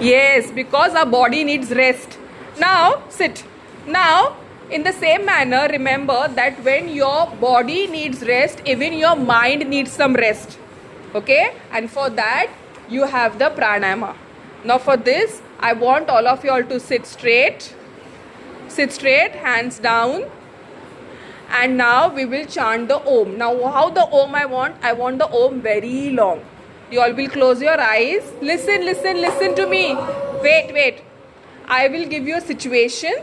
Yes, because our body needs rest. Now, sit. Now, in the same manner, remember that when your body needs rest, even your mind needs some rest. Okay? And for that, you have the pranayama. Now, for this, I want all of you all to sit straight. Sit straight, hands down. And now we will chant the Om. Now, how the Om I want? I want the Om very long. You all will close your eyes. Listen, listen, listen to me. Wait, wait. I will give you a situation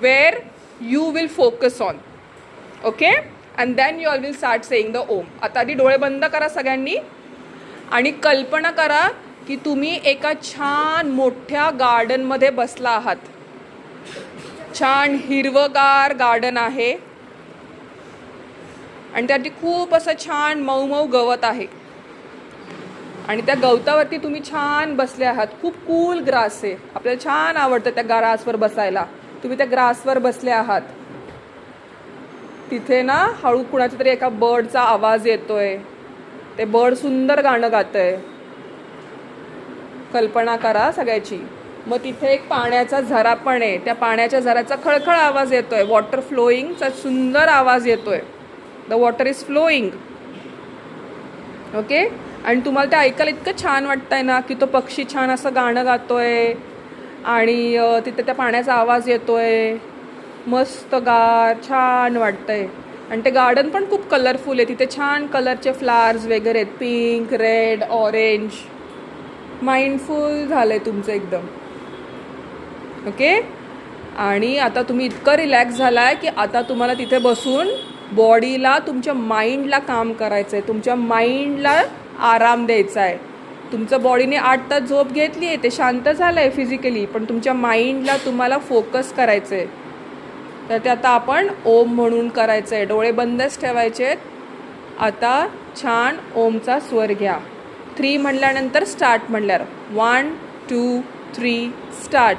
where you will focus on. Okay? And then you all will start saying the Om. आता आधी डोळे बंद करा सगळ्यांनी. आणि कल्पना करा की तुम्ही एका छान मोठ्या गार्डनमध्ये बसला आहात. छान हिरवगार गार्डन आहे. आणि त्यासाठी खूप असं छान मऊ मऊ गवत आहे. आणि त्या गवतावरती तुम्ही छान बसले आहात. खूप कूल ग्रास आहे. आपल्याला छान आवडतं त्या ग्रासवर बसायला. तुम्ही त्या ग्रासवर बसले आहात. तिथे ना हळू कुणाच्या तरी एका बर्डचा आवाज येतोय. ते बर्ड सुंदर गाणं गातंय. कल्पना करा सगळ्याची. मग तिथे एक पाण्याचा झरा पण आहे. त्या पाण्याच्या झऱ्याचा खळखळ आवाज येतोय. वॉटर फ्लोईंगचा सुंदर आवाज येतोय. The water is flowing. Okay. आणि तुम्हाला ते ऐकायला इतकं छान वाटतंय ना की तो पक्षी छान असं गाणं गातोय आणि तिथे त्या पाण्याचा आवाज येतोय. मस्त गार छान वाटतंय. आणि ते गार्डन पण खूप कलरफुल आहे. तिथे छान कलरचे फ्लावर्स वगैरे आहेत. Pink, red, orange. माइंडफुल झालंय तुमचं एकदम. ओके. आणि आता तुम्ही इतकं रिलॅक्स झालाय की आता तुम्हाला तिथे बसून बॉडीला, तुमच्या माइंडला काम करायचं आहे. तुमच्या माइंडला आराम द्यायचा आहे. तुमचं बॉडीने 8 तास झोप घेतली आहे. ते शांत झालं आहे फिजिकली. पण तुमच्या माइंडला तुम्हाला फोकस करायचं आहे. तर ते आता आपण ओम म्हणून करायचं आहे. डोळे बंदच ठेवायचे आहेत. आता छान ओमचा स्वर घ्या. 3 म्हणल्यानंतर स्टार्ट म्हणल्यावर 1 2 3 स्टार्ट.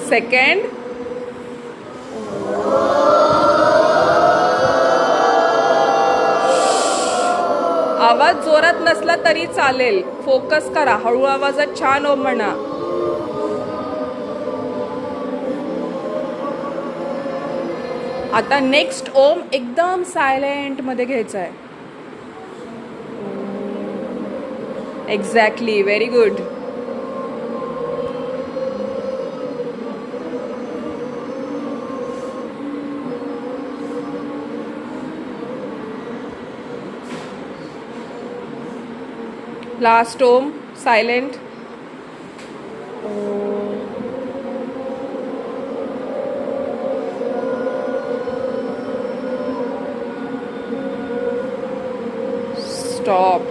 सेकंड. आवाज जोरात नसला तरी चालेल. फोकस करा. हळू आवाजात छान ओम म्हणा. आता नेक्स्ट ओम एकदम सायलेंट मध्ये घ्यायचा आहे. एक्झॅक्टली. Very good. लास्ट ओम सायलेंट. स्टॉप.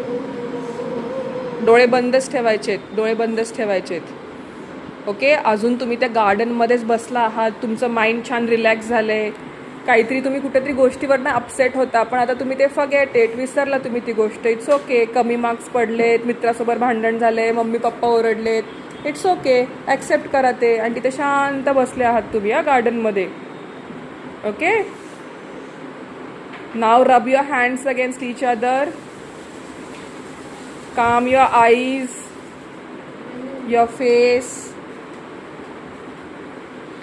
डोळे बंदच ठेवायचेत. डोळे बंदच ठेवायचेत. ओके. अजून तुम्ही त्या गार्डनमध्येच बसला आहात. तुमचं माइंड छान रिलॅक्स झालं आहे. काहीतरी तुम्ही कुठेतरी गोष्टीवरनं अपसेट होता. पण आता तुम्ही ते फॉरगेट इट. विसरला तुम्ही ती गोष्ट. It's okay. कमी मार्क्स पडलेत. मित्रासोबत भांडण झाले. Mummy papa ओरडलेत. It's okay. Accept करा ते. आणि तिथे शांत बसले आहात तुम्ही या गार्डनमध्ये. ओके. नाव रब your hands against each other. calm your eyes, your face.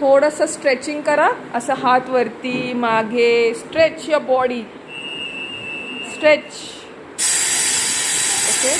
थोडंसं स्ट्रेचिंग करा. असं हात वरती मागे. Stretch your body. Stretch. Okay.